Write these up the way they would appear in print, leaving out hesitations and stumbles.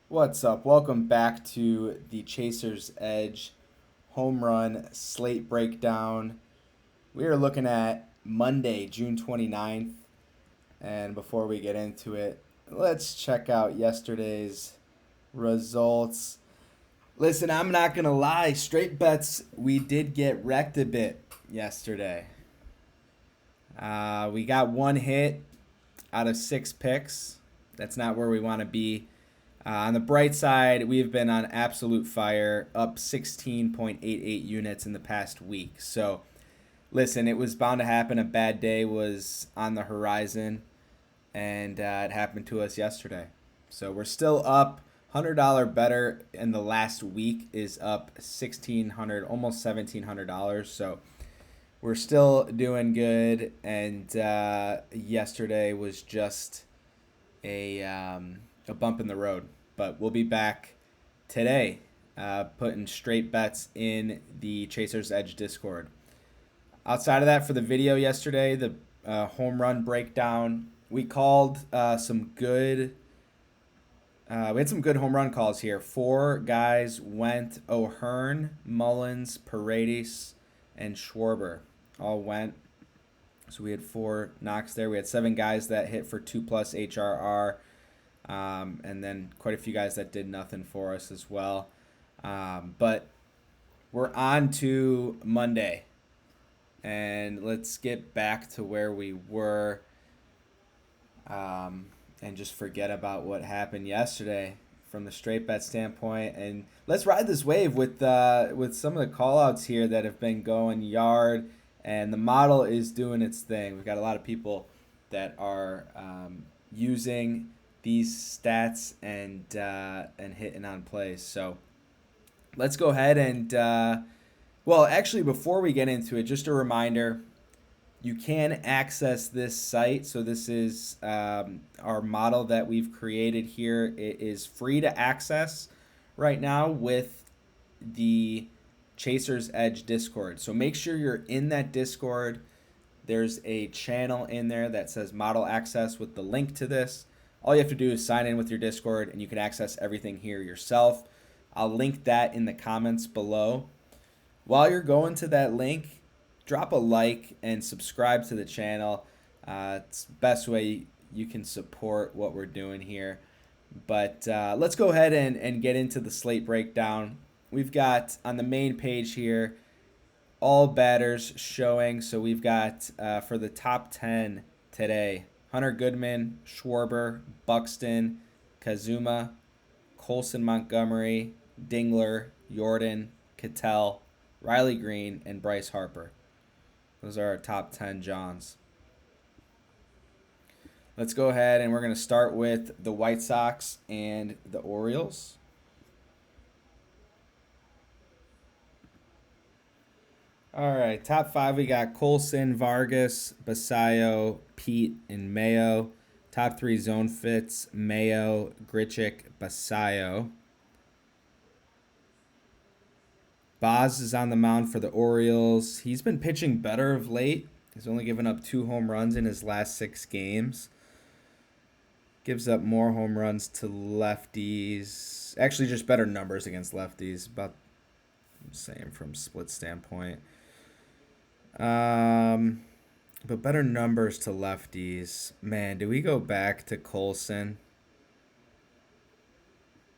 What's up? Welcome back to the Chaser's Edge home run slate breakdown. We are looking at Monday, June 29th. And before we get into it, let's check out yesterday's results. Listen, I'm not going to lie. Straight bets, we did get wrecked a bit yesterday. We got one hit out of six picks. That's not where we want to be. On the bright side, we've been on absolute fire, up 16.88 units in the past week. So, listen, it was bound to happen. A bad day was on the horizon, and it happened to us yesterday. So, we're still up. $100 better in the last week is up $1,600, almost $1,700. So, we're still doing good. And yesterday was just a bump in the road. But we'll be back today, putting straight bets in the Chaser's Edge Discord. Outside of that, for the video yesterday, the home run breakdown, we called some good. We had some good home run calls here. Four guys went: O'Hearn, Mullins, Paredes, and Schwarber all went. So we had four knocks there. We had seven guys that hit for 2+ HRR. And then quite a few guys that did nothing for us as well. But we're on to Monday. And let's get back to where we were and just forget about what happened yesterday from the straight bet standpoint. And let's ride this wave with some of the call-outs here that have been going yard. And the model is doing its thing. We've got a lot of people that are using these stats and hitting on plays. So let's go ahead and actually, before we get into it, just a reminder: you can access this site. So this is our model that we've created here. It is free to access right now with the Chaser's Edge Discord. So make sure you're in that Discord. There's a channel in there that says Model Access with the link to this. All you have to do is sign in with your Discord, and you can access everything here yourself. I'll link that in the comments below. While you're going to that link, drop a like and subscribe to the channel. It's the best way you can support what we're doing here. But let's go ahead and get into the slate breakdown. We've got on the main page here all batters showing. So we've got for the top 10 today: Hunter Goodman, Schwarber, Buxton, Kazuma, Colson Montgomery, Dingler, Jordan, Cattell, Riley Green, and Bryce Harper. Those are our top 10 Johns. Let's go ahead and we're going to start with the White Sox and the Orioles. All right, top 5, we got Colson, Vargas, Basayo, Pete, and Mayo. Top 3 zone fits: Mayo, Grichuk, Basayo. Boz is on the mound for the Orioles. He's been pitching better of late. He's only given up 2 home runs in his last 6 games. Gives up more home runs to lefties. Actually, just better numbers against lefties. About the same from split standpoint. But better numbers to lefties. Man, do we go back to Colson?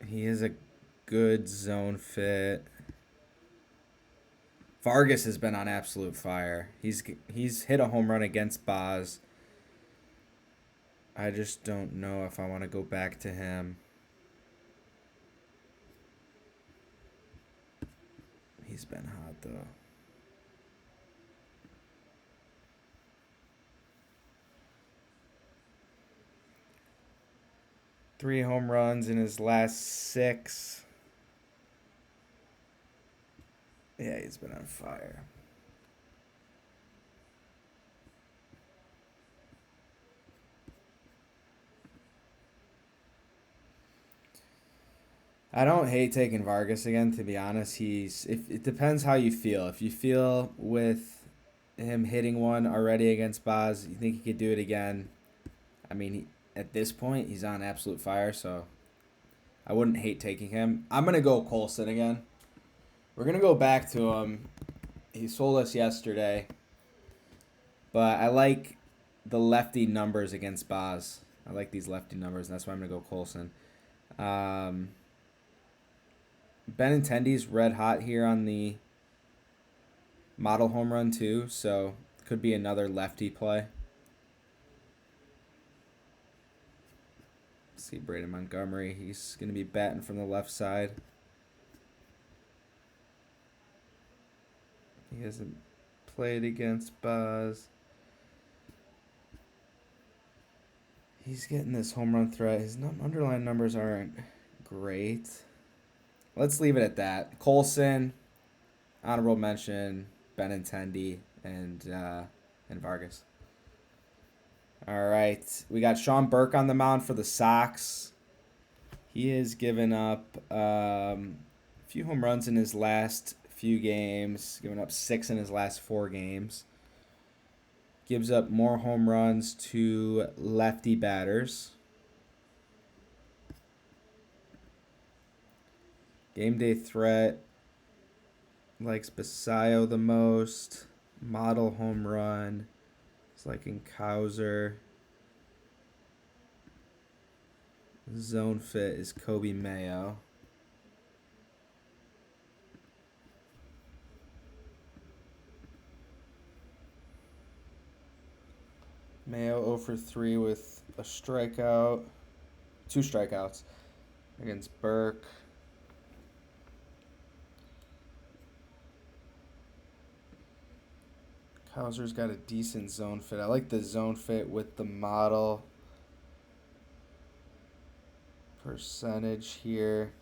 He is a good zone fit. Vargas has been on absolute fire. He's hit a home run against Boz. I just don't know if I want to go back to him. He's been hot though. Three home runs in his last 6. Yeah, he's been on fire. I don't hate taking Vargas again, to be honest. It depends how you feel. If you feel with him hitting one already against Boz, you think he could do it again. I mean, at this point, he's on absolute fire, so I wouldn't hate taking him. I'm going to go Colson again. We're going to go back to him. He sold us yesterday. But I like the lefty numbers against Boz. I like these lefty numbers, and that's why I'm going to go Colson. Benintendi's red hot here on the model home run too, so could be another lefty play. See Braden Montgomery. He's going to be batting from the left side. He hasn't played against Boz. He's getting this home run threat. His underlying numbers aren't great. Let's leave it at that. Colson, honorable mention, Benintendi, and Vargas. All right. We got Sean Burke on the mound for the Sox. He has given up a few home runs in his last few games, given up 6 in his last 4 games. Gives up more home runs to lefty batters. Game day threat. Likes Basayo the most. Model home run. It's liking Cowser. Zone fit is Kobe Mayo. Mayo 0 for 3 with a strikeout. 2 strikeouts against Burke. Cowser's got a decent zone fit. I like the zone fit with the model percentage here.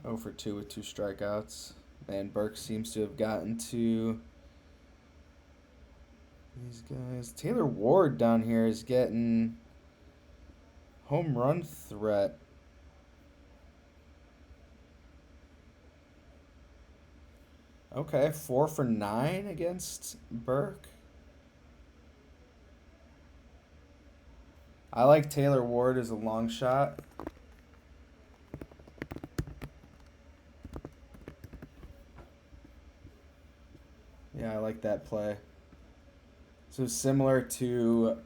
Oh for 2 with 2 strikeouts. And Burke seems to have gotten to these guys. Taylor Ward down here is getting home run threat. Okay, 4 for 9 against Burke. I like Taylor Ward as a long shot. Yeah, I like that play. So similar to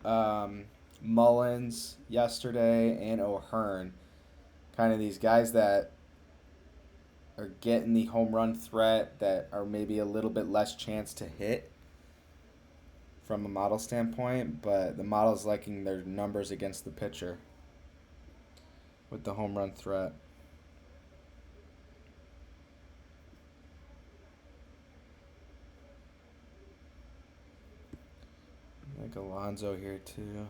Mullins yesterday and O'Hearn. Kind of these guys that are getting the home run threat that are maybe a little bit less chance to hit from a model standpoint, but the model's liking their numbers against the pitcher with the home run threat. I like Alonso here too.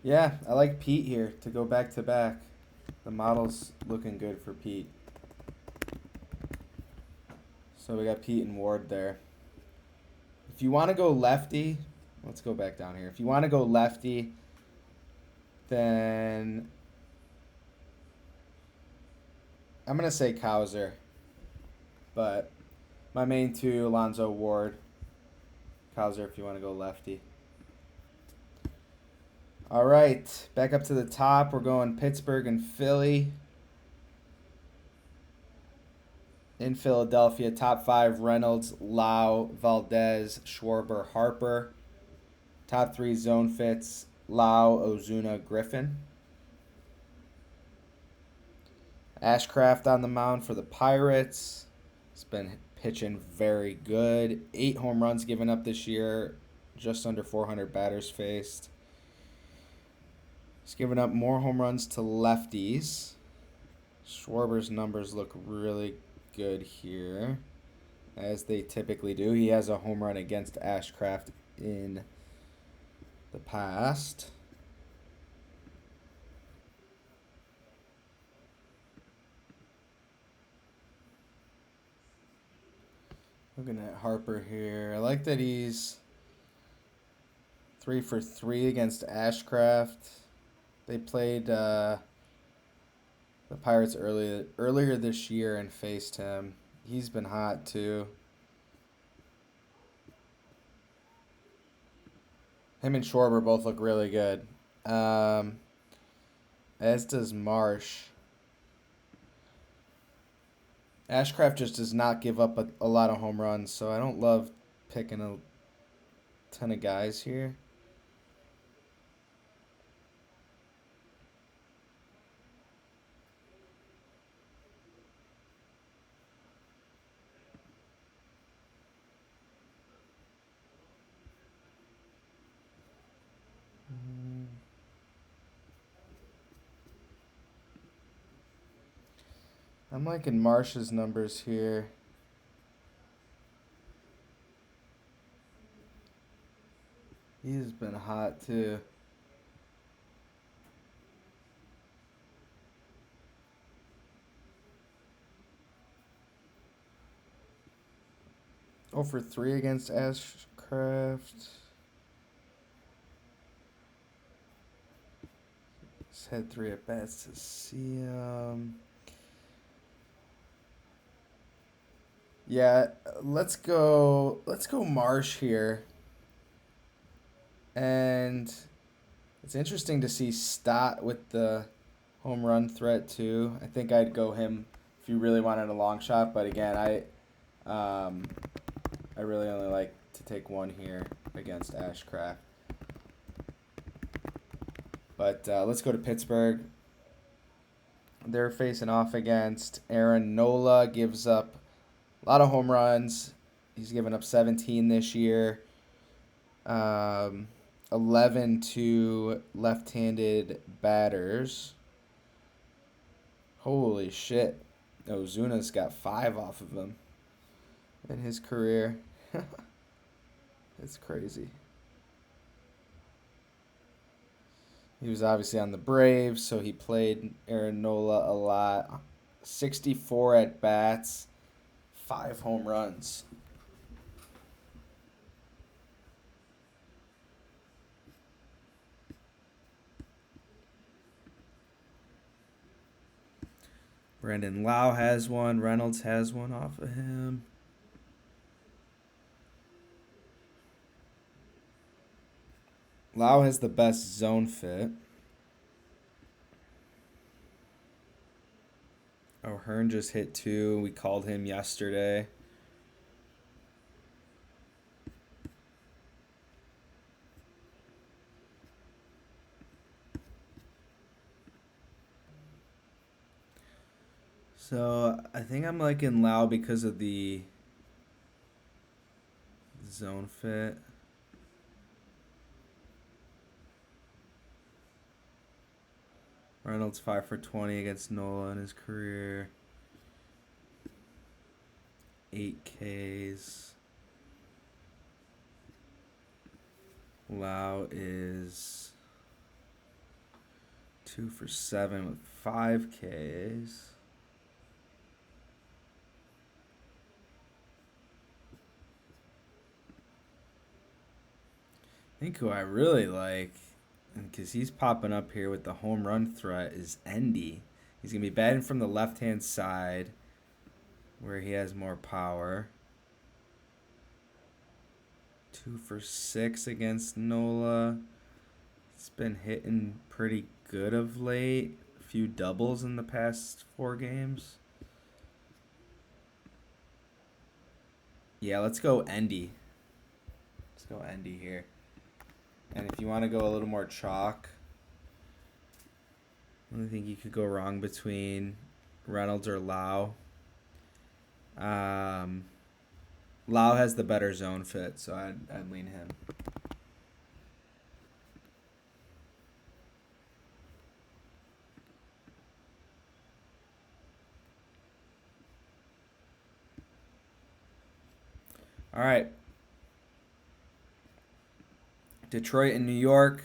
Yeah, I like Pete here to go back to back. The model's looking good for Pete. So we got Pete and Ward there. If you want to go lefty, let's go back down here. If you want to go lefty, then I'm going to say Cowser. But my main two, Alonso, Ward. Cowser if you want to go lefty. All right, back up to the top. We're going Pittsburgh and Philly. In Philadelphia, top 5, Reynolds, Lau, Valdez, Schwarber, Harper. Top 3 zone fits, Lau, Ozuna, Griffin. Ashcraft on the mound for the Pirates. He's been pitching very good. 8 home runs given up this year, just under 400 batters faced. He's given up more home runs to lefties. Schwarber's numbers look really good here, as they typically do. He has a home run against Ashcraft in the past. Looking at Harper here. I like that he's 3 for 3 against Ashcraft. They played the Pirates earlier this year and faced him. He's been hot too. Him and Schwarber both look really good. Um, as does Marsh. Ashcraft just does not give up a lot of home runs, so I don't love picking a ton of guys here. I'm liking Marsh's numbers here. He's been hot too. Oh for 3 against Ashcraft. He's had 3 at bats to see him. Yeah, let's go Marsh here. And it's interesting to see Stott with the home run threat too. I think I'd go him if you really wanted a long shot, but again, I really only like to take one here against Ashcraft. But let's go to Pittsburgh. They're facing off against Aaron Nola. Gives up a lot of home runs. He's given up 17 this year. 11 to left-handed batters. Holy shit. Ozuna's got 5 off of him in his career. It's crazy. He was obviously on the Braves, so he played Aaron Nola a lot. 64 at bats, 5 home runs. Brandon Lau has one. Reynolds has one off of him. Lau has the best zone fit. O'Hearn just hit 2. We called him yesterday. So I think I'm liking Lau because of the zone fit. Reynolds 5 for 20 against Nola in his career. 8 Ks. Lau is 2 for 7 with 5 Ks. I think who I really like, because he's popping up here with the home run threat, is Endy. He's going to be batting from the left-hand side where he has more power. 2 for 6 against Nola. He's been hitting pretty good of late. A few doubles in the past 4 games. Yeah, let's go Endy. Let's go Endy here. And if you want to go a little more chalk, I don't think you could go wrong between Reynolds or Lau. Lau has the better zone fit, so I'd lean him. All right. Detroit and New York.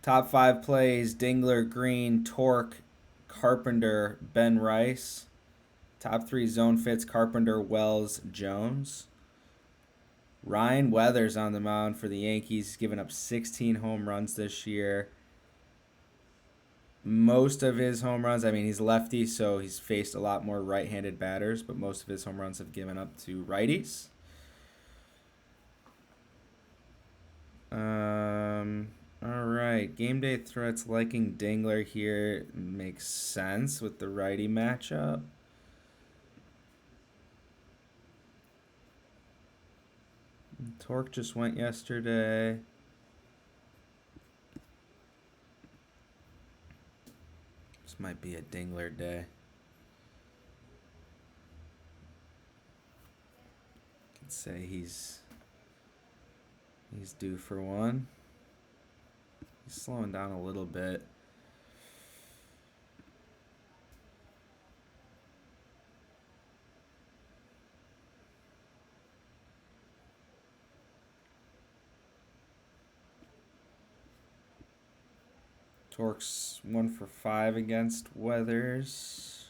Top 5 plays: Dingler, Green, Torque, Carpenter, Ben Rice. Top 3 zone fits: Carpenter, Wells, Jones. Ryan Weathers on the mound for the Yankees. He's given up 16 home runs this year. Most of his home runs, I mean, he's lefty, so he's faced a lot more right-handed batters, but most of his home runs have given up to righties. All right. Game day threats liking Dingler here makes sense with the righty matchup. Torque just went yesterday. This might be a Dingler day. Could say he's due for one. He's slowing down a little bit. Torque's 1 for 5 against Weathers.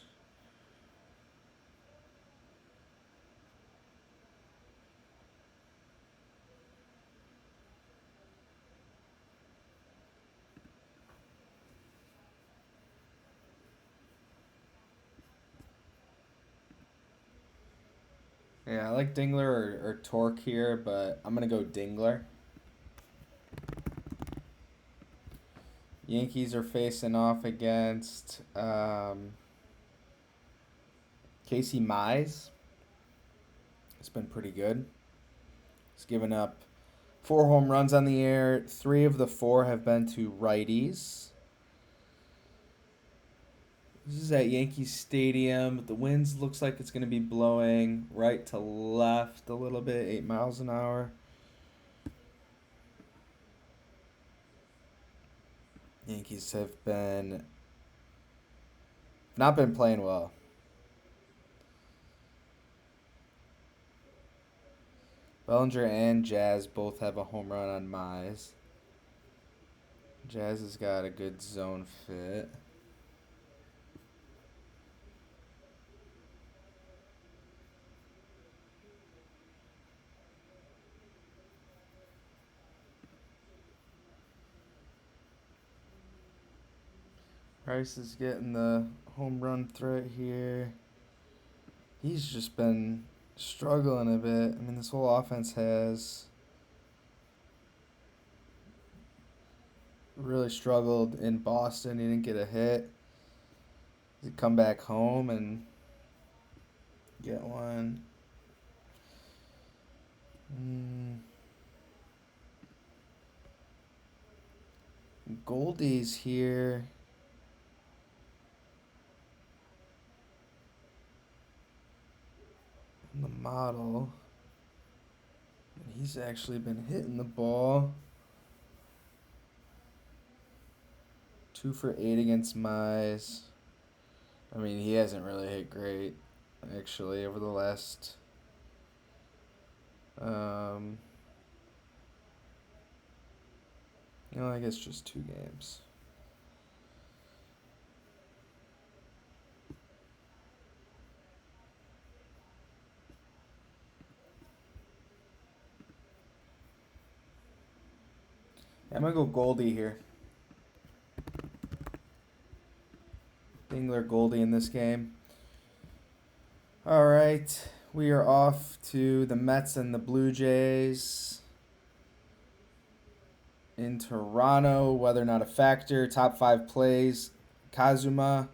Yeah, I like Dingler or Torque here, but I'm going to go Dingler. Yankees are facing off against Casey Mize. It's been pretty good. He's given up 4 home runs on the year. 3 of the 4 have been to righties. This is at Yankee Stadium. The winds looks like it's going to be blowing right to left a little bit, 8 miles an hour. Yankees have not been playing well. Bellinger and Jazz both have a home run on Mize. Jazz has got a good zone fit. Price is getting the home run threat here. He's just been struggling a bit. I mean, this whole offense has really struggled in Boston. He didn't get a hit. He come back home and get one. Goldie's here. The model. He's actually been hitting the ball. 2 for 8 against Mize. I mean, he hasn't really hit great, actually, over the last I guess just 2 games. I'm going to go Goldie here. Dingler, Goldie in this game. All right. We are off to the Mets and the Blue Jays. In Toronto, weather not a factor. Top 5 plays: Kazuma,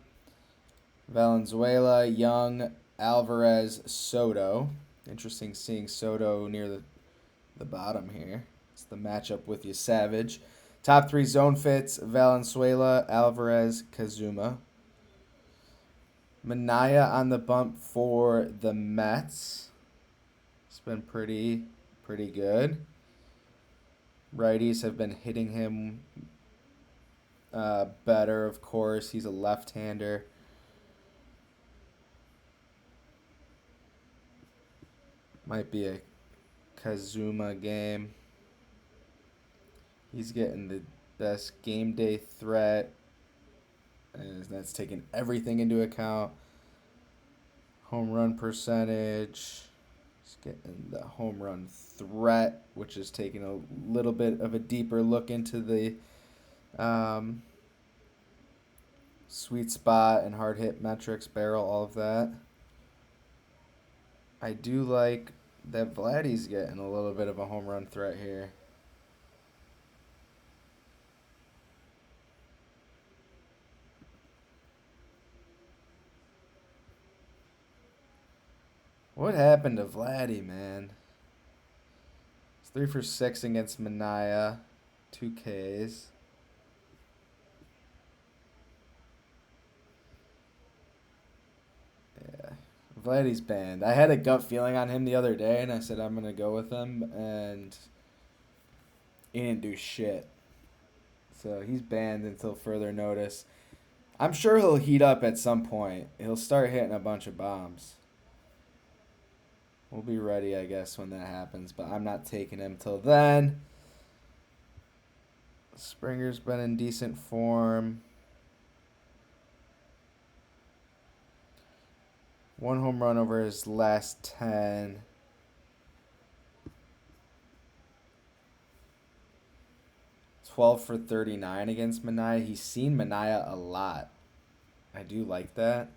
Valenzuela, Young, Alvarez, Soto. Interesting seeing Soto near the bottom here. It's the matchup with you, Savage. Top 3 zone fits: Valenzuela, Alvarez, Kazuma. Minaya on the bump for the Mets. It's been pretty good. Righties have been hitting him better, of course. He's a left-hander. Might be a Kazuma game. He's getting the best game day threat. And that's taking everything into account. Home run percentage. He's getting the home run threat, which is taking a little bit of a deeper look into the um, sweet spot and hard hit metrics, barrel, all of that. I do like that Vladdy's getting a little bit of a home run threat here. What happened to Vladdy, man? It's 3 for 6 against Mania. 2 Ks. Yeah. Vladdy's banned. I had a gut feeling on him the other day, and I said I'm going to go with him, and he didn't do shit. So he's banned until further notice. I'm sure he'll heat up at some point. He'll start hitting a bunch of bombs. We'll be ready, I guess, when that happens, but I'm not taking him till then. Springer's been in decent form. 1 home run over his last 10. $12 for 39 against Mania. He's seen Mania a lot. I do like that.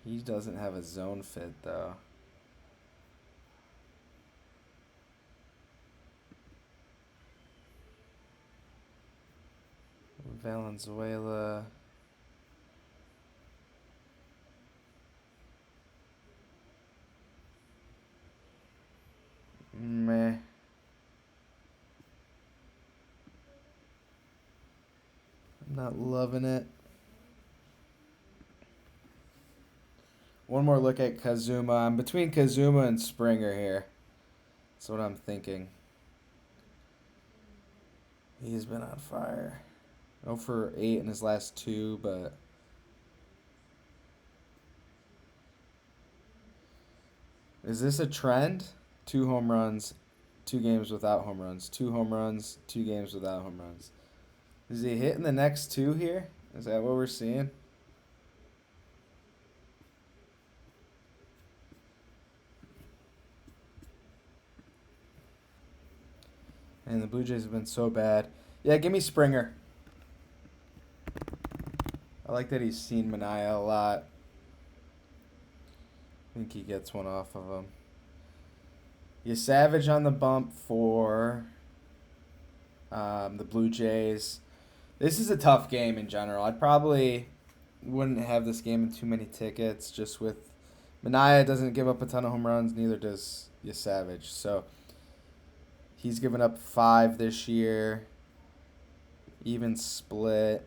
He doesn't have a zone fit, though. Valenzuela. Meh. I'm not loving it. One more look at Kazuma. I'm between Kazuma and Springer here. That's what I'm thinking. He's been on fire. 0 for 8 in his last 2, but is this a trend? 2 home runs, 2 games without home runs. 2 home runs, 2 games without home runs. Is he hitting the next 2 here? Is that what we're seeing? And the Blue Jays have been so bad. Yeah, give me Springer. I like that he's seen Mania a lot. I think he gets one off of him. You Savage on the bump for the Blue Jays. This is a tough game in general. I probably wouldn't have this game in too many tickets. Just with Mania doesn't give up a ton of home runs, neither does you Savage. So he's given up 5 this year. Even split.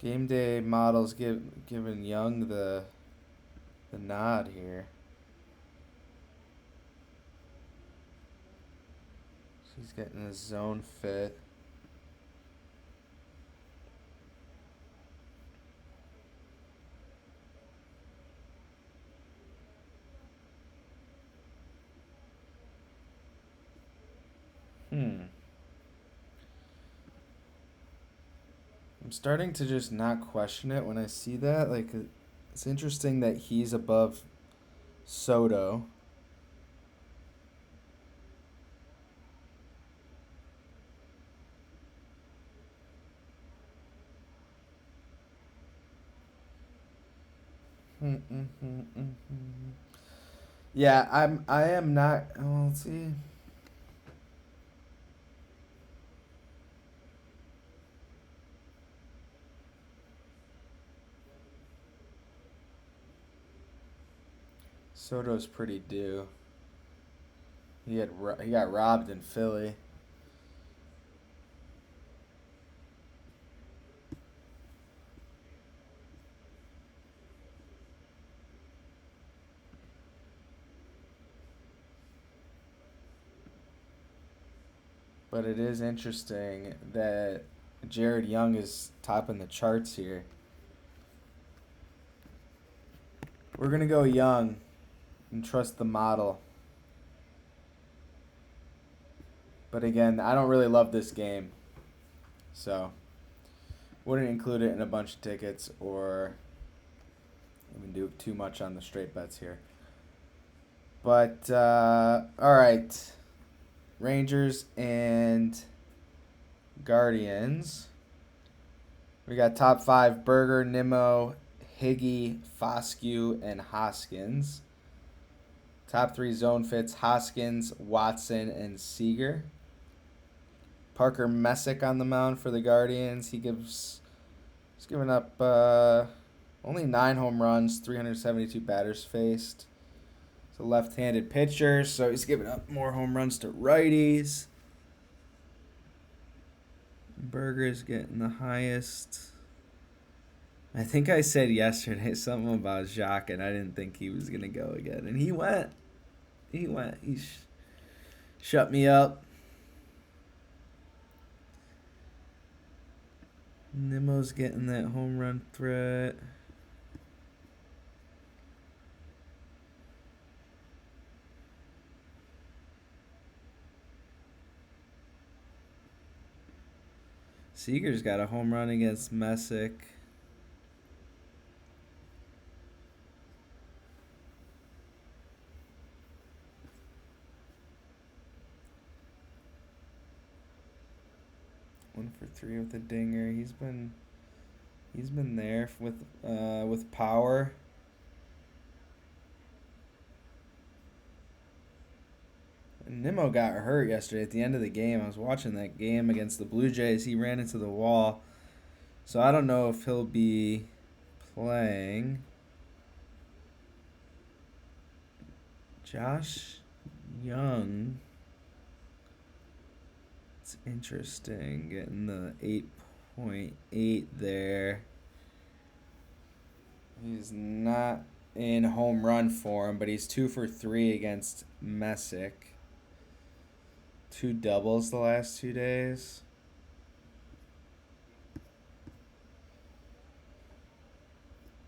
Game day models giving Young the nod here. She's getting a zone fit. I'm starting to just not question it when I see that. Like, it's interesting that he's above Soto. Yeah, I am not. Well, let's see. Soto's pretty due. He got robbed in Philly. But it is interesting that Jared Young is topping the charts here. We're going to go Young and trust the model. But again, I don't really love this game, so wouldn't include it in a bunch of tickets or even do too much on the straight bets here. But all right, Rangers and Guardians. We got top 5: Berger, Nimmo, Higgy, Foscue, and Hoskins. Top 3 zone fits: Hoskins, Watson, and Seager. Parker Messick on the mound for the Guardians. He's given up only 9 home runs, 372 batters faced. It's a left-handed pitcher, so he's giving up more home runs to righties. Berger's getting the highest. I think I said yesterday something about Jacques, and I didn't think he was going to go again. And he went. He shut me up. Nimmo's getting that home run threat. Seager's got a home run against Messick. One for 3 with a dinger. He's been there with power. And Nimmo got hurt yesterday at the end of the game. I was watching that game against the Blue Jays. He ran into the wall. So I don't know if he'll be playing. Josh Young. It's interesting getting the 8.8 there. He's not in home run form, but he's 2 for 3 against Messick. 2 doubles the last 2 days.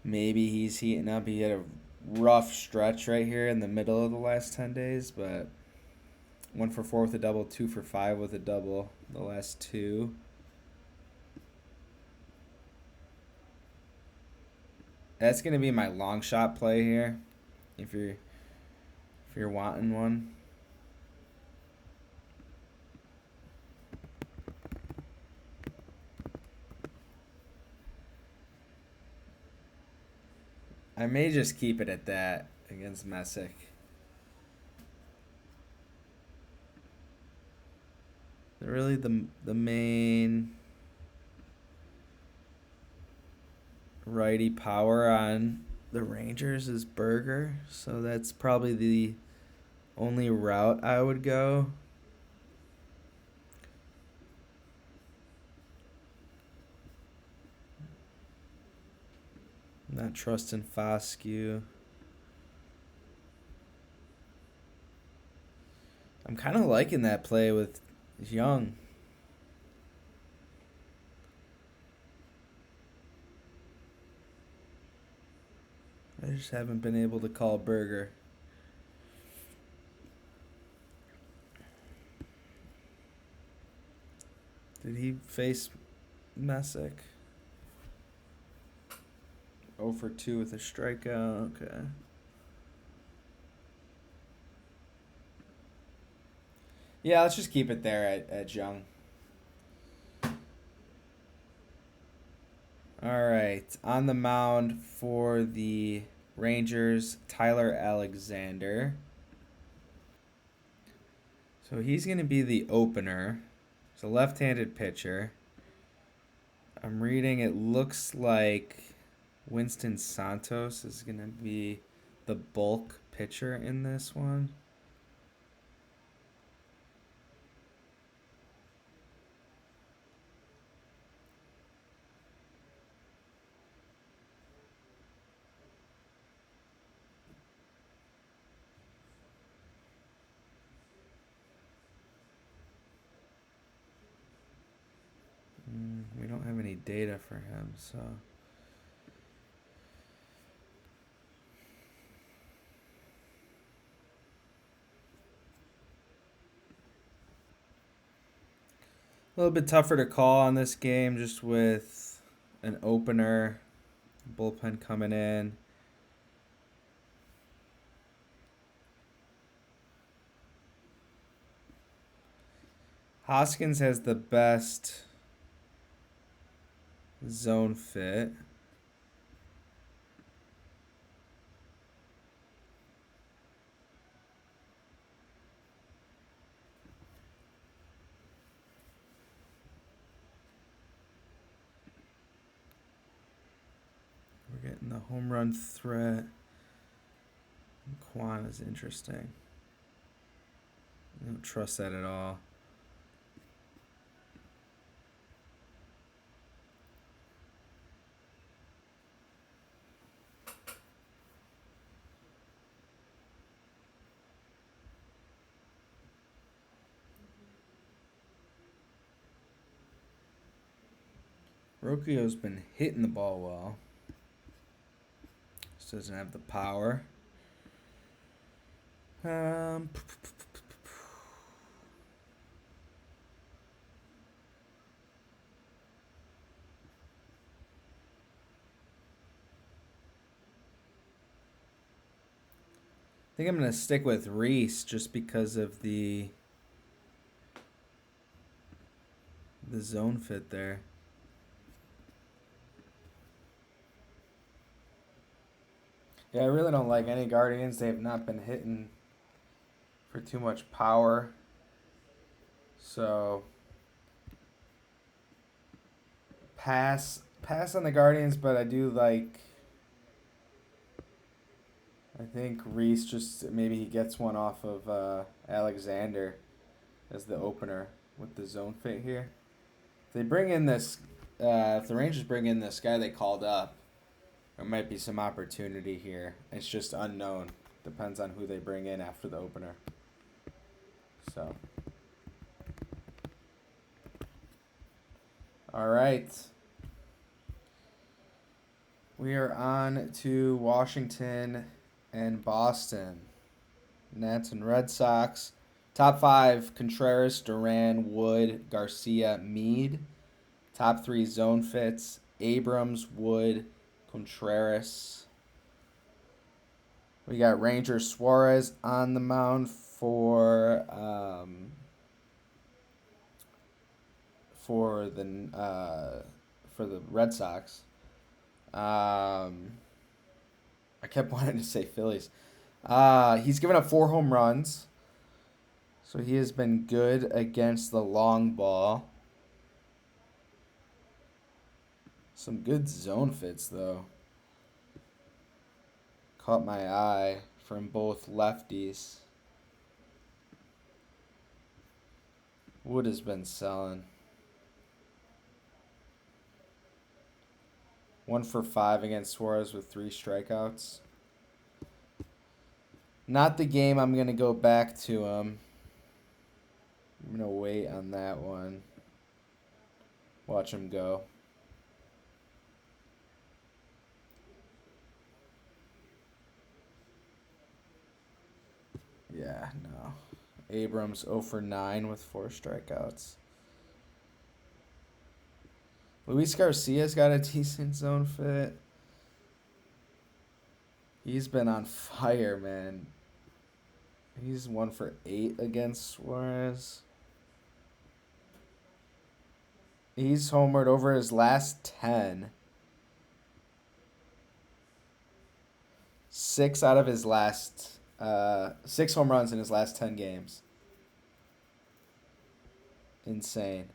Maybe he's heating up. He had a rough stretch right here in the middle of the last 10 days, but 1 for 4 with a double, 2 for 5 with a double the last 2. That's gonna be my long shot play here, if you're wanting one. I may just keep it at that against Messick. Really, the main righty power on the Rangers is Berger, so that's probably the only route I would go. Not trusting Foscue. I'm kind of liking that play with Young. I just haven't been able to call Berger. Did he face Messick? 0 for 2 with a strikeout. Okay. Yeah, let's just keep it there at Young. All right. On the mound for the Rangers, Tyler Alexander. So he's going to be the opener. He's a left-handed pitcher. I'm reading it looks like Winston Santos is going to be the bulk pitcher in this one. We don't have any data for him, so... A little bit tougher to call on this game just with an opener, bullpen coming in. Hoskins has the best zone fit. We're getting the home run threat. Quan is interesting. I don't trust that at all. Rocchio's been hitting the ball well. Just doesn't have the power. I think I'm going to stick with Reese just because of the zone fit there. Yeah, I really don't like any Guardians. They have not been hitting for too much power. So pass on the Guardians, but I do like, I think Reese just maybe he gets one off of Alexander as the opener with the zone fit here. If they bring in this, if the Rangers bring in this guy they called up, there might be some opportunity here. It's just unknown. Depends on who they bring in after the opener. So. All right. We are on to Washington and Boston. Nats and Red Sox. Top 5, Contreras, Duran, Wood, Garcia, Mead. Top 3 zone fits, Abrams, Wood, Contreras. We got Ranger Suarez on the mound for the Red Sox. I kept wanting to say Phillies. He's given up 4 home runs. So he has been good against the long ball. Some good zone fits, though. Caught my eye from both lefties. Wood has been selling. 1 for 5 against Suarez with 3 strikeouts. Not the game I'm going to go back to him. I'm going to wait on that one. Watch him go. Yeah, no. Abrams 0 for 9 with 4 strikeouts. Luis Garcia's got a decent zone fit. He's been on fire, man. He's 1 for 8 against Suarez. He's homered over his last 10. 6 out of his last 6 home runs in his last 10 games. Insane.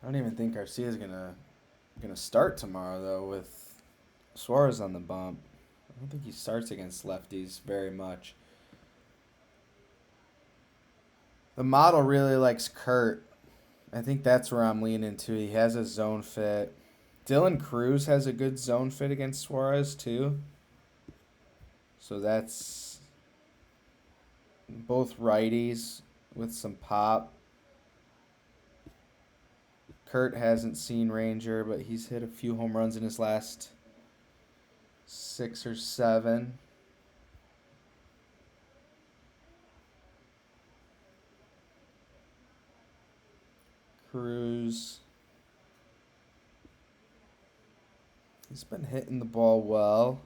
I don't even think Garcia's gonna start tomorrow though with Suarez on the bump. I don't think he starts against lefties very much. The model really likes Kurt. I think that's where I'm leaning to. He has a zone fit. Dylan Cruz has a good zone fit against Suarez too. So that's both righties with some pop. Kurt hasn't seen Ranger, but he's hit a few home runs in his last 6 or 7. Cruz. He's been hitting the ball well.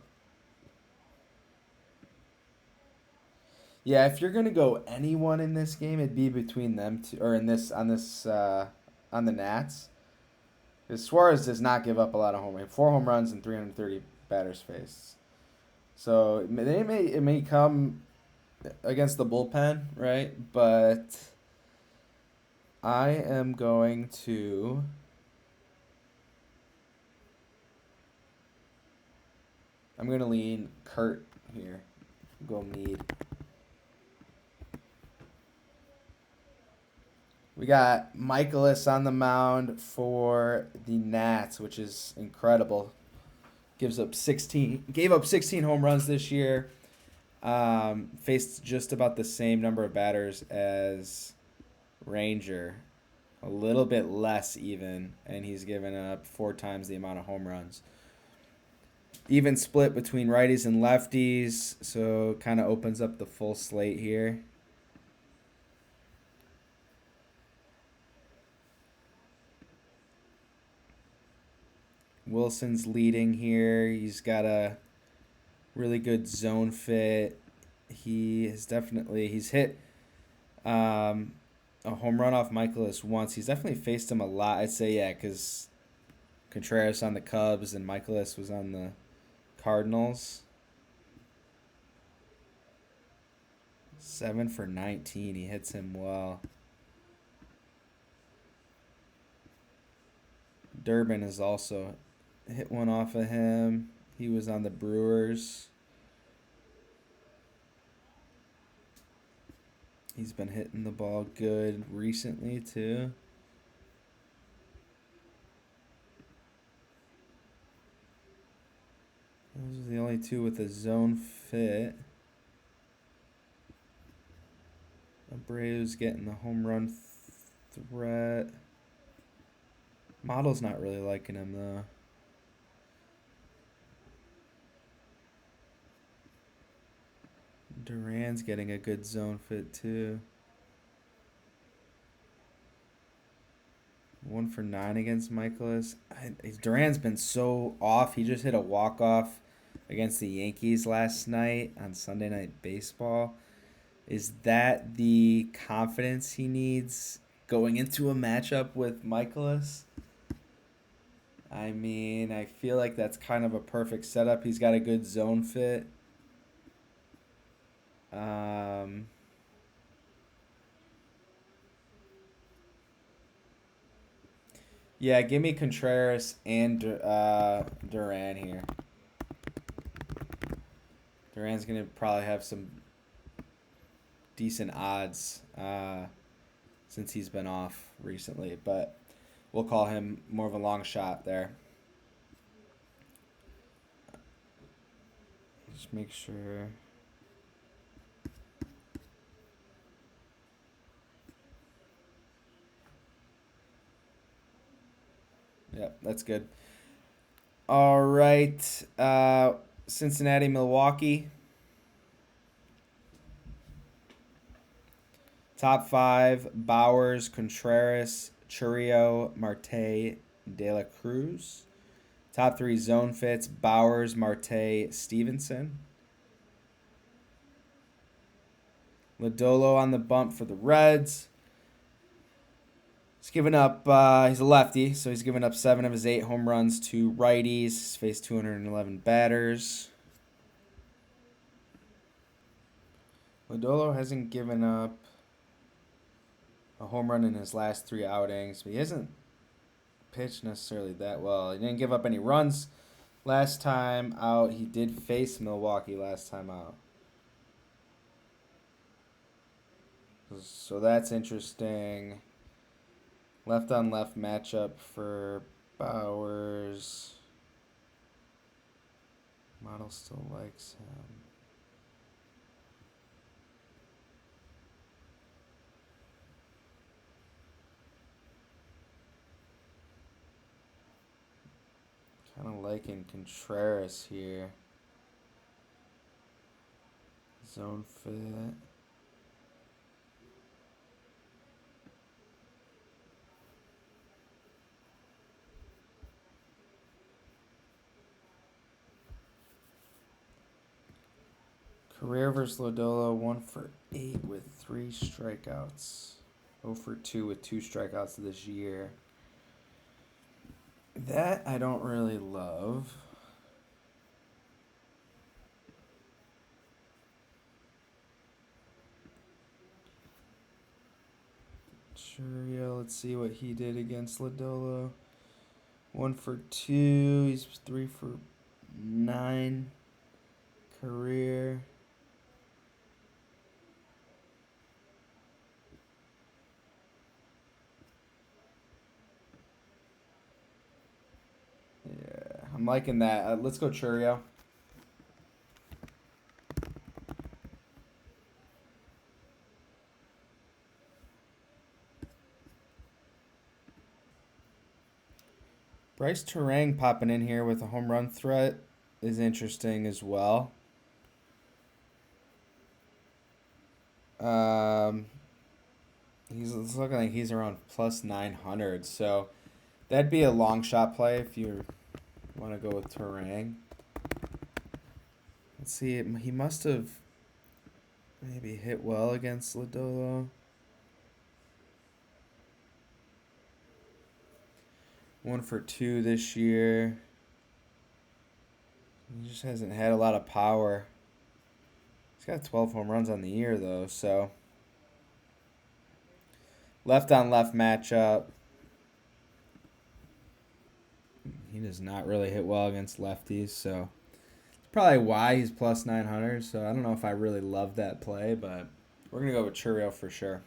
Yeah, if you're gonna go anyone in this game, it'd be between them two, or in this on the Nats. Because Suarez does not give up a lot of home runs. 4 home runs and 330 batters faced. So it may come against the bullpen, right? But I am going to. I'm gonna lean Kurt here. Go Mead. We got Michaelis on the mound for the Nats, which is incredible. Gave up 16 home runs this year. Faced just about the same number of batters as Ranger, a little bit less even, and he's given up 4 times the amount of home runs. Even split between righties and lefties, so kind of opens up the full slate here. Wilson's leading here. He's got a really good zone fit. He's hit a home run off Michaelis once. He's definitely faced him a lot. I'd say, yeah, because Contreras on the Cubs and Michaelis was on the Cardinals. 7 for 19. He hits him well. Durbin has also hit one off of him. He was on the Brewers. He's been hitting the ball good recently, too. Those are the only 2 with a zone fit. Abreu's getting the home run threat. Model's not really liking him, though. Duran's getting a good zone fit, too. 1 for 9 against Michaelis. Duran's been so off. He just hit a walk-off against the Yankees last night on Sunday Night Baseball. Is that the confidence he needs going into a matchup with Michaelis? I mean, I feel like that's kind of a perfect setup. He's got a good zone fit. Yeah, give me Contreras and Duran here. Duran's going to probably have some decent odds since he's been off recently, but we'll call him more of a long shot there. Just make sure. Yep, that's good. All right. Cincinnati, Milwaukee. Top 5, Bowers, Contreras, Churio, Marte, De La Cruz. Top 3 zone fits, Bowers, Marte, Stevenson. Lodolo on the bump for the Reds. He's given up, he's a lefty, so he's given up 7 of his 8 home runs to righties. He's faced 211 batters. Lodolo hasn't given up a home run in his last 3 outings, but he hasn't pitched necessarily that well. He didn't give up any runs last time out. He did face Milwaukee last time out. So that's interesting. Left on left matchup for Bowers. Model still likes him. Kind of liking Contreras here. Zone fit. Career versus Lodolo, 1 for 8 with 3 strikeouts. 0 for 2 with 2 strikeouts this year. That I don't really love. Sure, yeah, let's see what he did against Lodolo. 1 for 2. He's 3 for 9 career. Yeah, I'm liking that. Let's go Churio. Bryce Terang popping in here with a home run threat is interesting as well. It's looking like he's around plus 900, so that'd be a long shot play if you want to go with Terang. Let's see, he must have maybe hit well against Lodolo. 1 for 2 this year. He just hasn't had a lot of power. He's got 12 home runs on the year, though, so. Left on left matchup. He does not really hit well against lefties, so. It's probably why he's plus 900, so I don't know if I really love that play, but we're going to go with Churio for sure.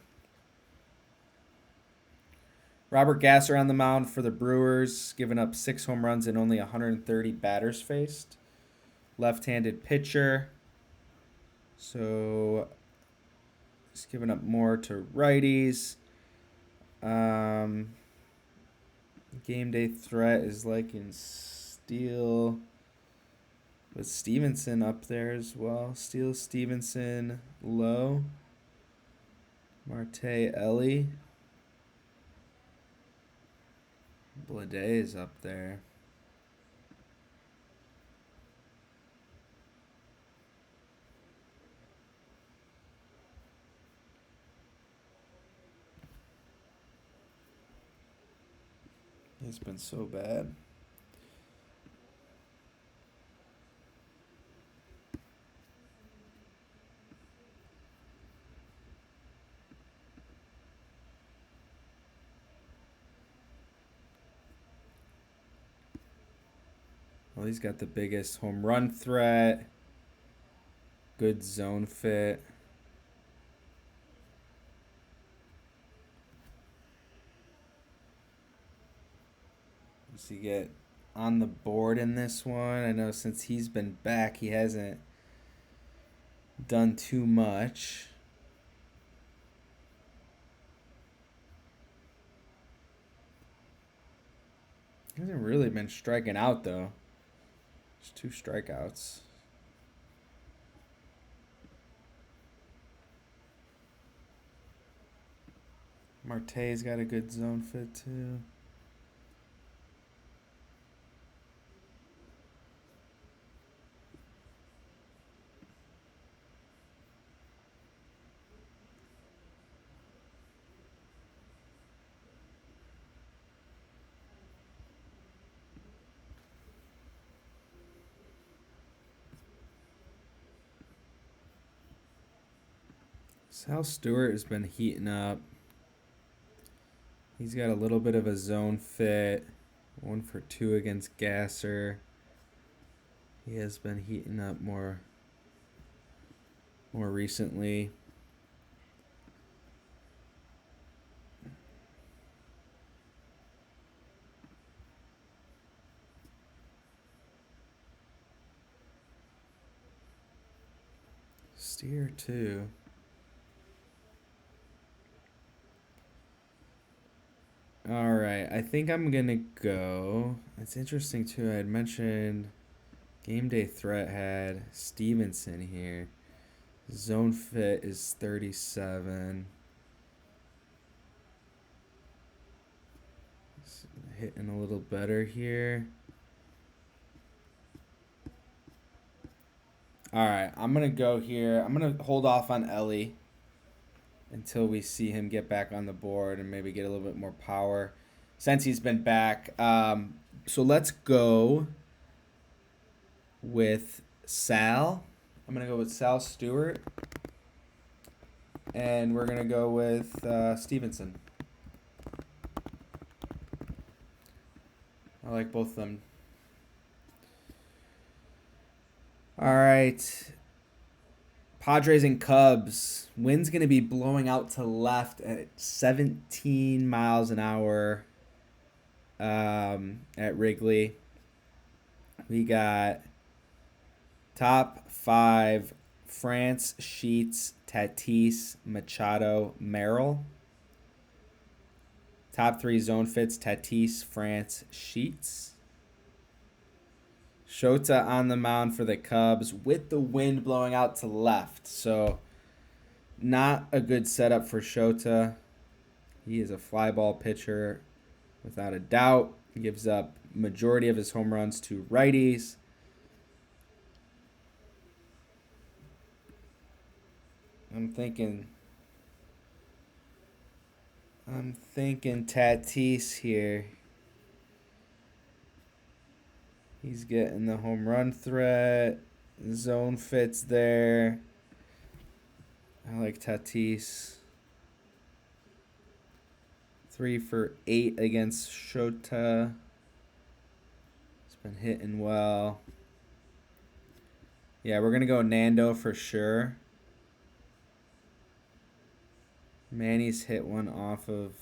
Robert Gasser on the mound for the Brewers, giving up 6 home runs and only 130 batters faced. Left-handed pitcher, so he's giving up more to righties. Game day threat is like in Steele with Stevenson up there as well. Steele, Stevenson, Lowe, Marte, Ellie. Blade is up there. He's been so bad. Well, he's got the biggest home run threat. Good zone fit. Does he get on the board in this one? I know since he's been back, he hasn't done too much. He hasn't really been striking out, though. Just 2 strikeouts. Marte's got a good zone fit, too. Sal Stewart has been heating up. He's got a little bit of a zone fit. 1 for 2 against Gasser. He has been heating up more recently. Steer too. All right, I think I'm gonna go. It's interesting too. I had mentioned game day threat had Stevenson here. Zone fit is 37. Hitting a little better here. All right, I'm going to go here. I'm going to hold off on Ellie until we see him get back on the board and maybe get a little bit more power since he's been back. So let's go with Sal. I'm going to go with Sal Stewart. And we're going to go with Stevenson. I like both of them. All right. Padres and Cubs. Wind's going to be blowing out to left at 17 miles an hour at Wrigley. We got top 5, France, Sheets, Tatis, Machado, Merrill. Top 3 zone fits, Tatis, France, Sheets. Shota on the mound for the Cubs with the wind blowing out to left. So not a good setup for Shota. He is a fly ball pitcher without a doubt. He gives up majority of his home runs to righties. I'm thinking Tatis here. He's getting the home run threat. Zone fits there. I like Tatis. 3 for 8 against Shota. He's been hitting well. Yeah, we're going to go Nando for sure. Manny's hit one off of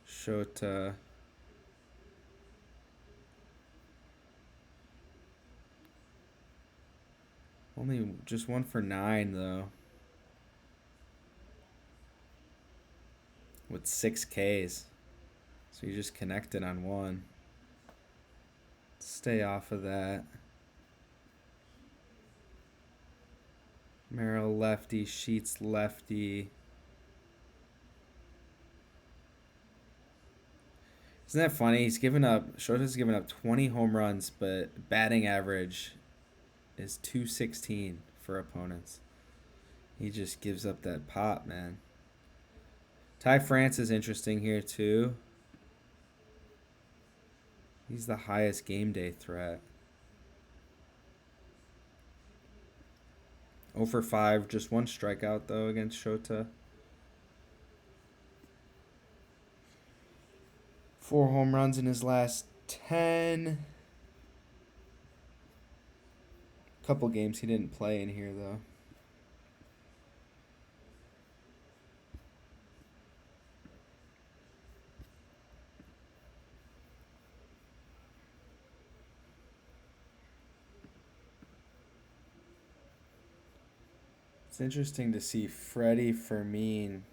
Shota. Only just 1 for 9, though. With 6 Ks. So you just connected on 1. Stay off of that. Merrill lefty, Sheets lefty. Isn't that funny? Shota's given up 20 home runs, but batting average is 216 for opponents. He just gives up that pop, man. Ty France is interesting here, too. He's the highest game day threat. 0 for 5, just 1 strikeout, though, against Shota. 4 home runs in his last 10. Couple games he didn't play in here, though. It's interesting to see Freddie Fermin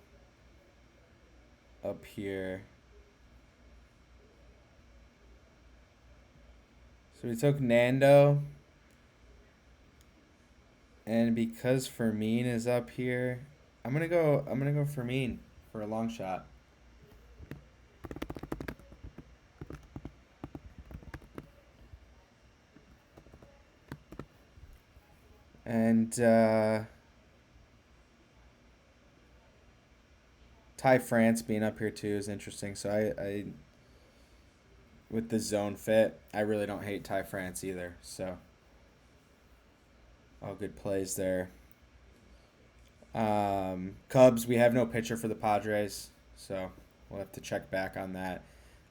up here. So we took Nando. And because Fermin is up here, I'm gonna go Fermin for a long shot. And Ty France being up here too is interesting. So I with the zone fit, I really don't hate Ty France either. So all good plays there. Cubs, we have no pitcher for the Padres, so we'll have to check back on that.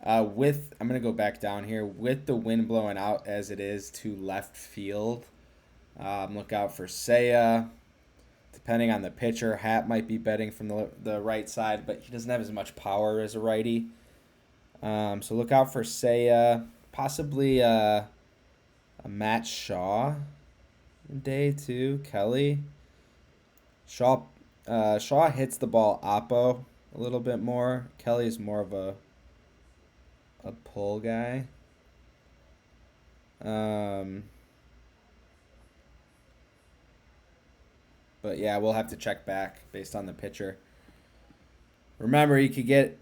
I'm gonna go back down here with the wind blowing out as it is to left field. Look out for Seiya. Depending on the pitcher, Happ might be betting from the right side, but he doesn't have as much power as a righty. So look out for Seiya. Possibly a Matt Shaw day too. Kelly. Shaw hits the ball oppo a little bit more. Kelly's more of a pull guy. But yeah, we'll have to check back based on the pitcher. Remember, you could get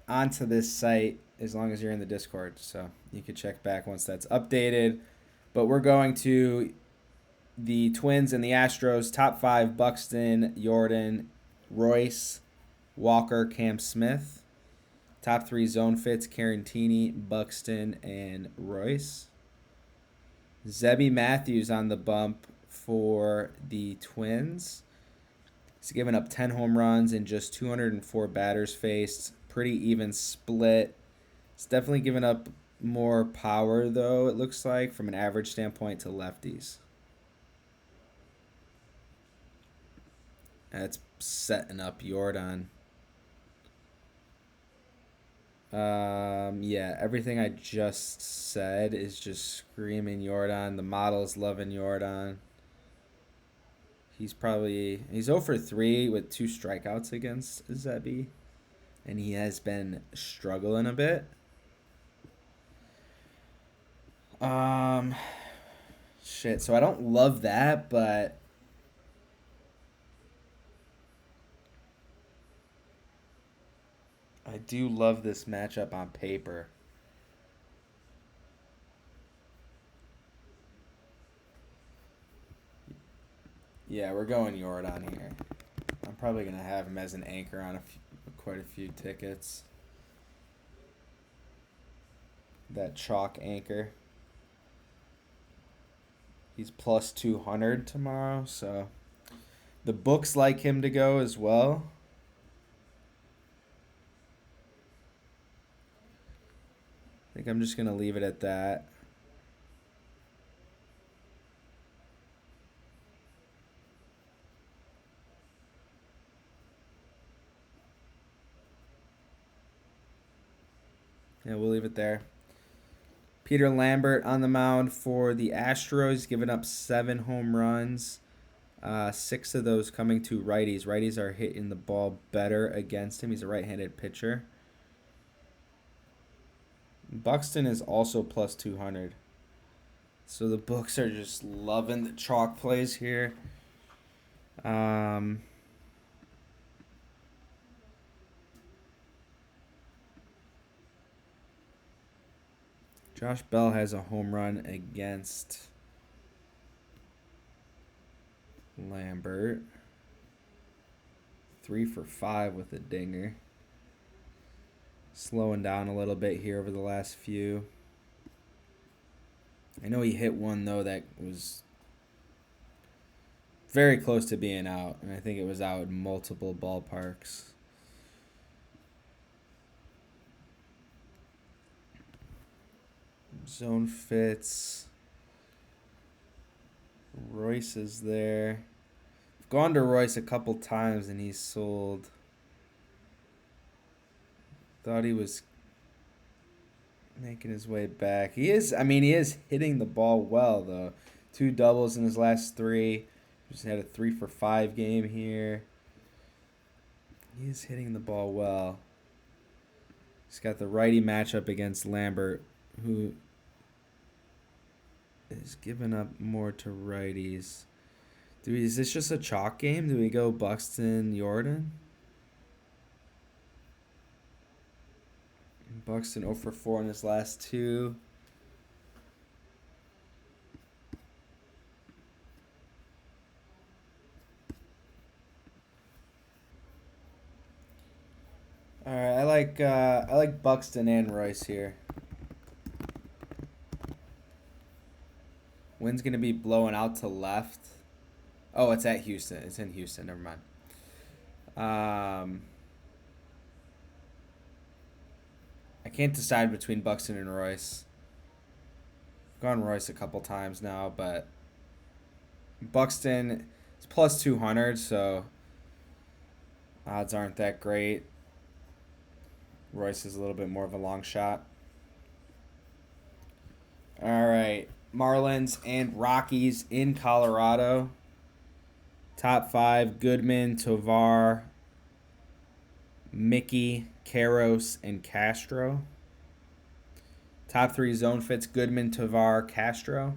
onto this site as long as you're in the Discord, so you could check back once that's updated. But we're going to the Twins and the Astros. Top 5: Buxton, Jordan, Royce, Walker, Cam Smith. Top 3 zone fits: Carantini, Buxton, and Royce. Zebby Matthews on the bump for the Twins. He's given up 10 home runs in just 204 batters faced. Pretty even split. It's definitely given up more power, though, it looks like, from an average standpoint to lefties. That's setting up Jordan. Yeah, everything I just said is just screaming Jordan. The model's loving Jordan. He's 0 for 3 with 2 strikeouts against Zebby, and he has been struggling a bit. Shit. So I don't love that, but I do love this matchup on paper. Yeah, we're going Jordan here. I'm probably going to have him as an anchor on quite a few tickets. That chalk anchor. He's plus 200 tomorrow, so the books like him to go as well. I think I'm just going to leave it at that. Yeah, we'll leave it there. Peter Lambert on the mound for the Astros, giving up 7 home runs. 6 of those coming to righties. Righties are hitting the ball better against him. He's a right-handed pitcher. Buxton is also plus 200. So the books are just loving the chalk plays here. Josh Bell has a home run against Lambert. 3 for 5 with a dinger. Slowing down a little bit here over the last few. I know he hit one, though, that was very close to being out, and I think it was out in multiple ballparks. Zone fits. Royce is there. I've gone to Royce a couple times and he's sold. Thought he was making his way back. He is hitting the ball well, though. 2 doubles in his last 3. Just had a 3 for 5 game here. He is hitting the ball well. He's got the righty matchup against Lambert, who is giving up more to righties. Is this just a chalk game? Do we go Buxton, Jordan? Buxton 0 for 4 in his last 2. All right, I like Buxton and Royce here. Wind's gonna be blowing out to left. Oh, it's at Houston. It's in Houston. Never mind. I can't decide between Buxton and Royce. I've gone Royce a couple times now, but Buxton is plus 200, so odds aren't that great. Royce is a little bit more of a long shot. All right. Marlins and Rockies in Colorado. Top 5: Goodman, Tovar, Mickey, Karros, and Castro. Top 3 zone fits: Goodman, Tovar, Castro.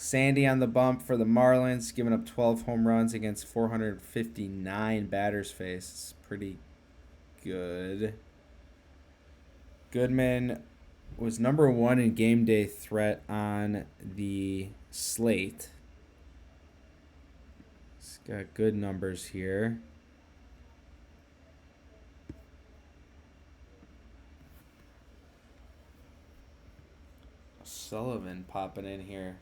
Sandy on the bump for the Marlins, giving up 12 home runs against 459 batters faced. It's pretty good. Goodman was number 1 in game day threat on the slate. He's got good numbers here. Sullivan popping in here.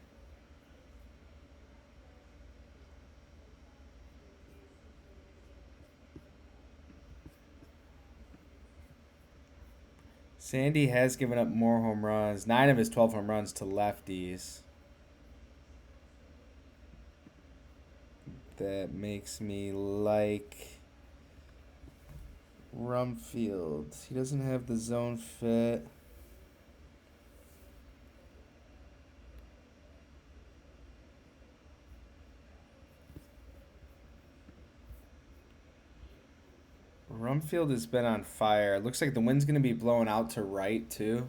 Sandy has given up more home runs. 9 of his 12 home runs to lefties. That makes me like Rumfield. He doesn't have the zone fit. Rumfield has been on fire. It looks like the wind's going to be blowing out to right, too.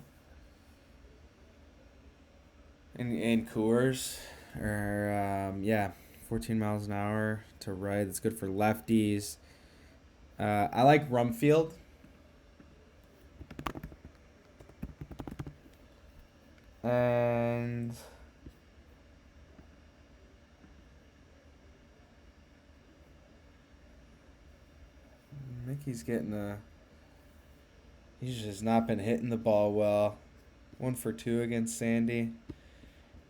In Coors. Yeah, 14 miles an hour to right. That's good for lefties. I like Rumfield. And Mickey's he's just not been hitting the ball well. 1 for 2 against Sandy.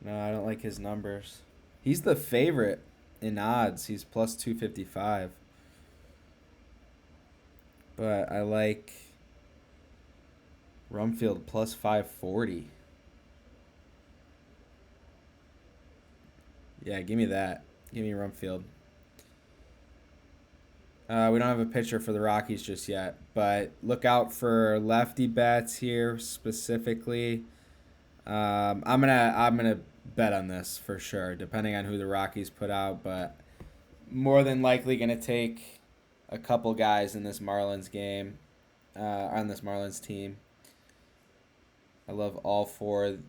No, I don't like his numbers. He's the favorite in odds. He's plus 255. But I like Rumfield plus 540. Yeah, give me that. Give me Rumfield. We don't have a pitcher for the Rockies just yet, but look out for lefty bats here specifically. I'm gonna bet on this for sure, depending on who the Rockies put out, but more than likely gonna take a couple guys in this Marlins game, on this Marlins team. I love all 3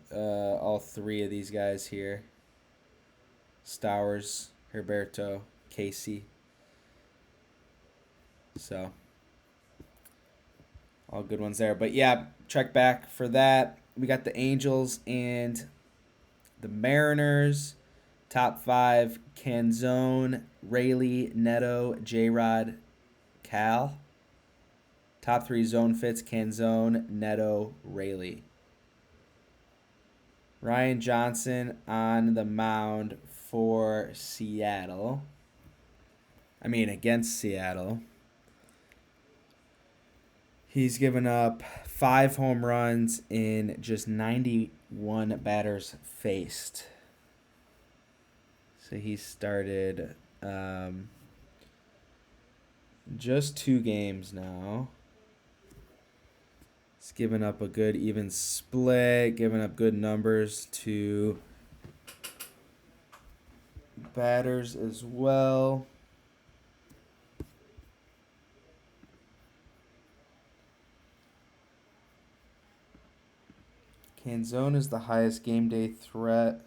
of these guys here. Stowers, Herberto, Casey. So, all good ones there. But yeah, check back for that. We got the Angels and the Mariners. Top 5, Canzone, Rayleigh, Neto, J-Rod, Cal. Top 3 zone fits, Canzone, Neto, Rayleigh. Ryan Johnson on the mound for Seattle. Against Seattle. He's given up 5 home runs in just 91 batters faced. So he started just 2 games now. He's given up a good even split, given up good numbers to batters as well. Canzone is the highest game day threat.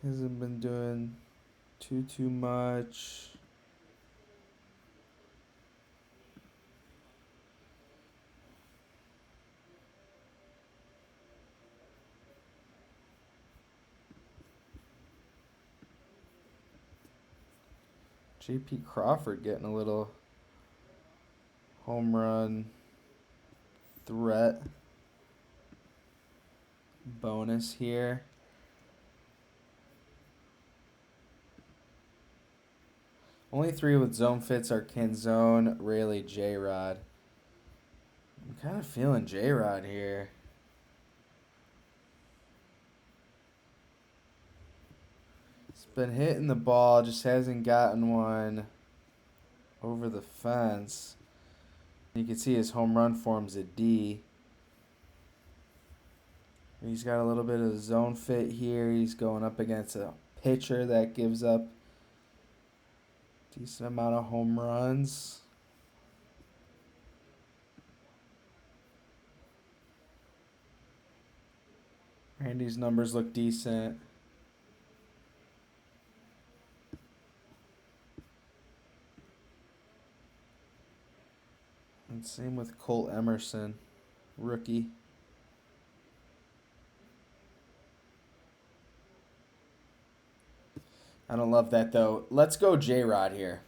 Hasn't been doing too much. J.P. Crawford getting a little home run threat bonus here. Only 3 with zone fits are Canzone, Rayleigh, J-Rod. I'm kind of feeling J-Rod here. He's been hitting the ball, just hasn't gotten one over the fence. You can see his home run form's a D. He's got a little bit of zone fit here. He's going up against a pitcher that gives up a decent amount of home runs. Randy's numbers look decent. And same with Colt Emerson, rookie. I don't love that though. Let's go J-Rod here.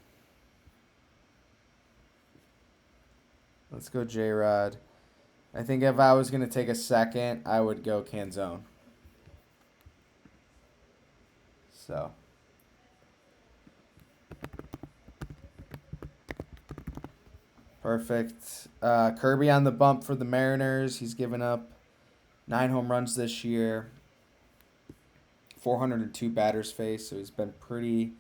Let's go J-Rod. I think if I was going to take a second, I would go Canzone. So. Perfect. Kirby on the bump for the Mariners. He's given up 9 home runs this year. 402 batters faced, so he's been pretty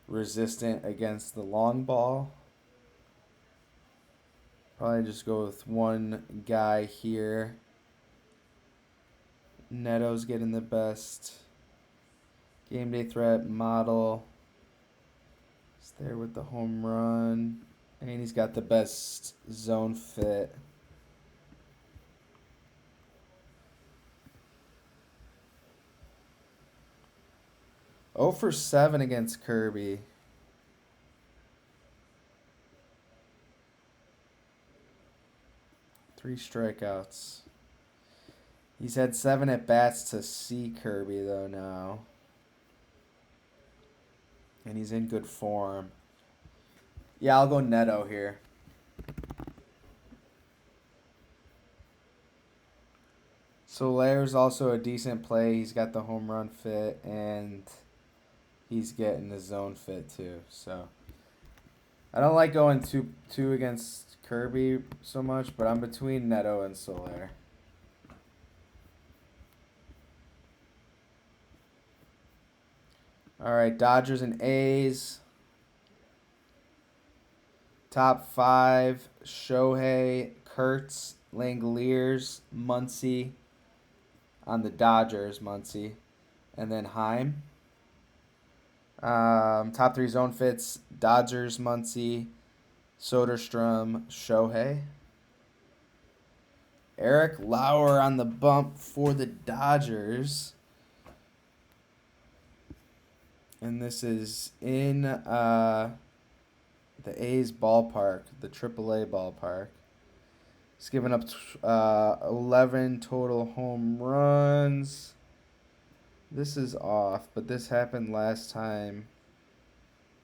resistant against the long ball. Probably just go with one guy here. Neto's getting the best game day threat model. He's there with the home run. And he's got the best zone fit. Oh for 7 against Kirby. Three strikeouts. He's had 7 at-bats to see Kirby, though, now. And he's in good form. Yeah, I'll go Neto here. Solaire's also a decent play. He's got the home run fit, and he's getting the zone fit, too. So, I don't like going 2 against Kirby so much, but I'm between Neto and Solaire. All right, Dodgers and A's. Top 5, Shohei, Kurtz, Langoliers, Muncy. On the Dodgers, Muncy. And then Heim. Top 3 zone fits, Dodgers, Muncy, Soderstrom, Shohei. Eric Lauer on the bump for the Dodgers. And this is in the A's ballpark, the AAA ballpark. He's given up 11 total home runs. This is off, but this happened last time.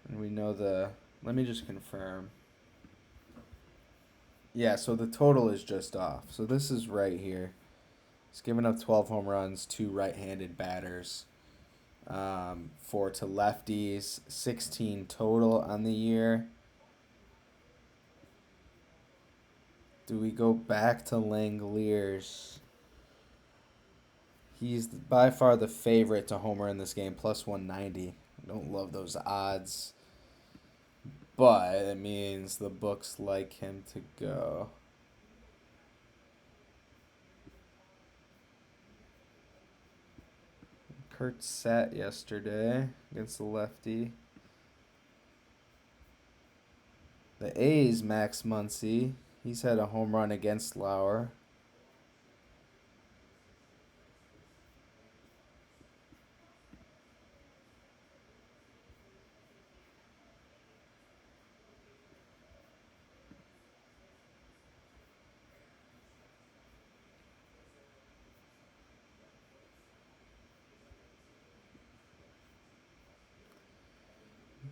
And we know let me just confirm. Yeah, so the total is just off. So this is right here. He's given up 12 home runs to right-handed batters. 4 to lefties, 16 total on the year. Do we go back to Langoliers? He's by far the favorite to homer in this game, plus 190. I don't love those odds, but it means the books like him to go. Kurt sat yesterday against the lefty. The A's, Max Muncy. He's had a home run against Lauer.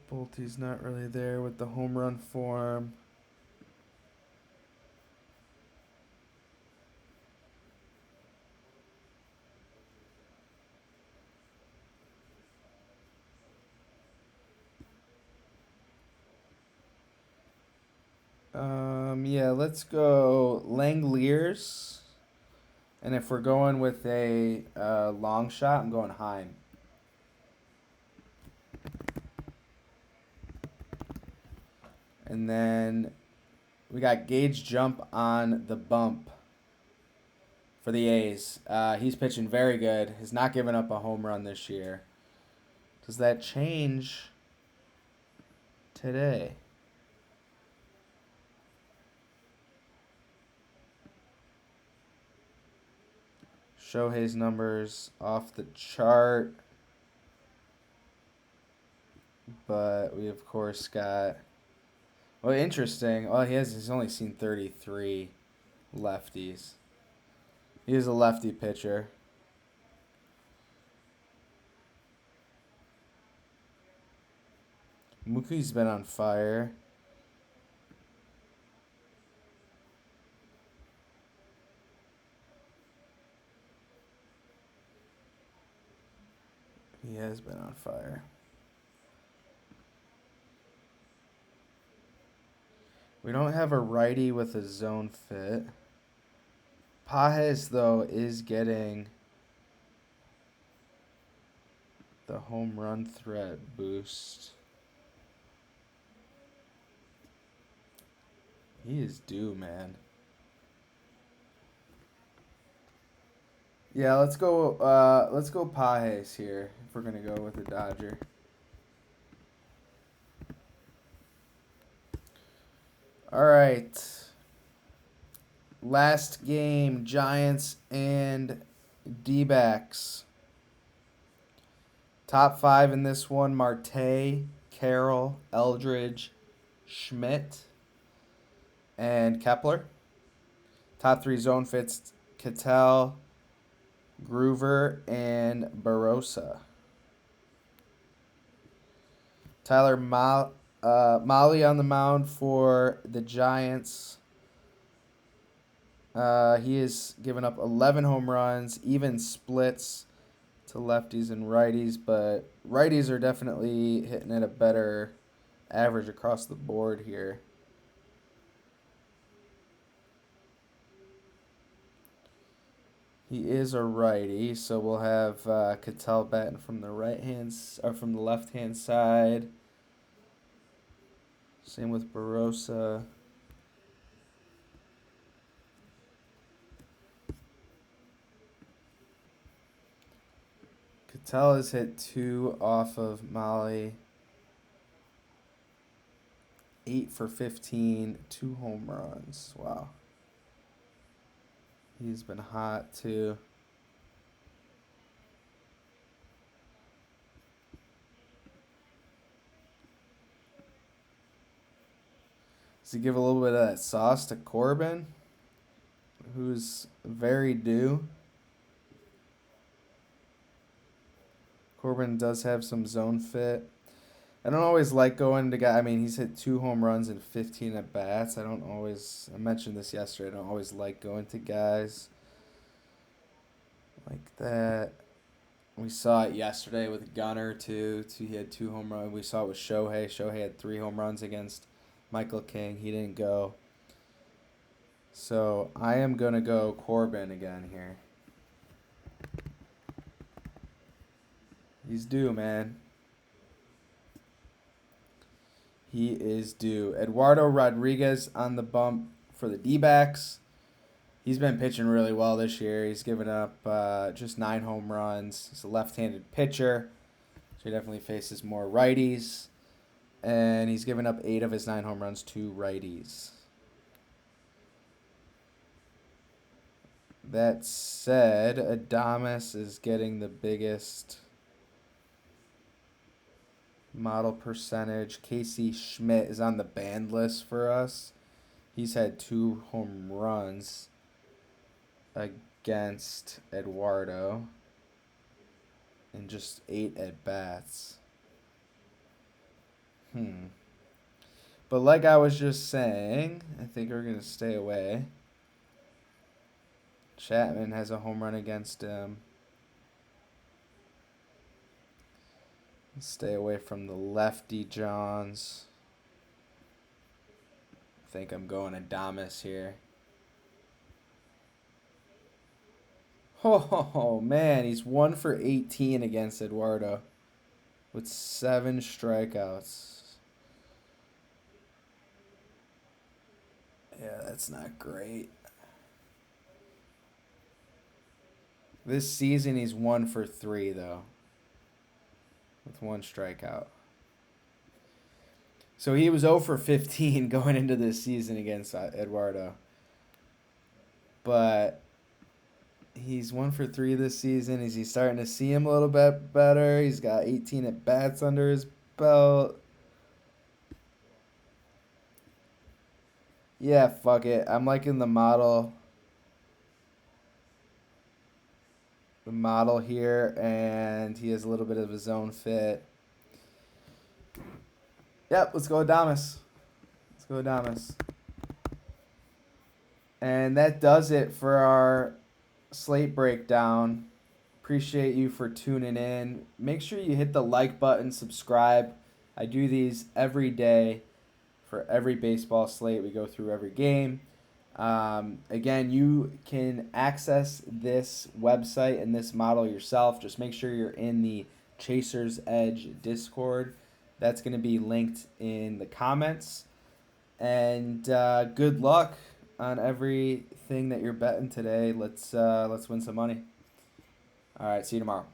Bolte's not really there with the home run form. Yeah, let's go Langoliers. And if we're going with a long shot, I'm going Heim. And then we got Gage Jump on the bump for the A's. He's pitching very good. He's not given up a home run this year. Does that change today? Shohei's numbers off the chart. But we, of course, got... Well, interesting. Well, he's only seen 33 lefties. He is a lefty pitcher. Mookie's been on fire. He has been on fire. We don't have a righty with a zone fit. Pages, though, is getting the home run threat boost. He is due, man. Yeah, let's go. Let's go Pages here if we're gonna go with the Dodger. All right. Last game, Giants and D-backs. Top 5 in this one: Marte, Carroll, Eldridge, Schmidt, and Kepler. Top 3 zone fits: Cattell, Groover, and Barossa. Tyler Molly on the mound for the Giants. He has given up 11 home runs, even splits to lefties and righties, but righties are definitely hitting at a better average across the board here. He is a righty, so we'll have Cattell batting from the from the left hand side. Same with Barossa. Cattell has hit 2 off of Molly. 8 for 15, 2 home runs. Wow. He's been hot too. Does he give a little bit of that sauce to Corbin, who's very due? Corbin does have some zone fit. I don't always like going to guy. I mean, he's hit 2 home runs and 15 at bats. I mentioned this yesterday. I don't always like going to guys like that. We saw it yesterday with Gunnar too. He had 2 home runs. We saw it with Shohei. Shohei had 3 home runs against Michael King. He didn't go. So I am gonna go Corbin again here. He's due, man. He is due. Eduardo Rodriguez on the bump for the D-backs. He's been pitching really well this year. He's given up just 9 home runs. He's a left-handed pitcher, so he definitely faces more righties. And he's given up 8 of his 9 home runs to righties. That said, Adames is getting the biggest model percentage. Casey Schmidt is on the banned list for us. He's had 2 home runs against Eduardo and just 8 at bats. But like I was just saying, I think we're going to stay away. Chapman has a home run against him. Stay away from the lefty Johns. I think I'm going Adames here. Oh, man, he's 1 for 18 against Eduardo with 7 strikeouts. Yeah, that's not great. This season, he's 1 for 3, though, with 1 strikeout. So he was 0 for 15 going into this season against Eduardo. But He's 1 for 3 this season. Is he starting to see him a little bit better? He's got 18 at bats under his belt. Yeah, fuck it. I'm liking the model here, and he has a little bit of his own fit. Yep, let's go Adamas. Let's go Adamas. And that does it for our slate breakdown. Appreciate you for tuning in. Make sure you hit the like button, subscribe. I do these every day for every baseball slate. We go through every game. Again, you can access this website and this model yourself. Just make sure you're in the Chaser's Edge Discord. That's going to be linked in the comments. And good luck on everything that you're betting today. Let's win some money. All right, see you tomorrow.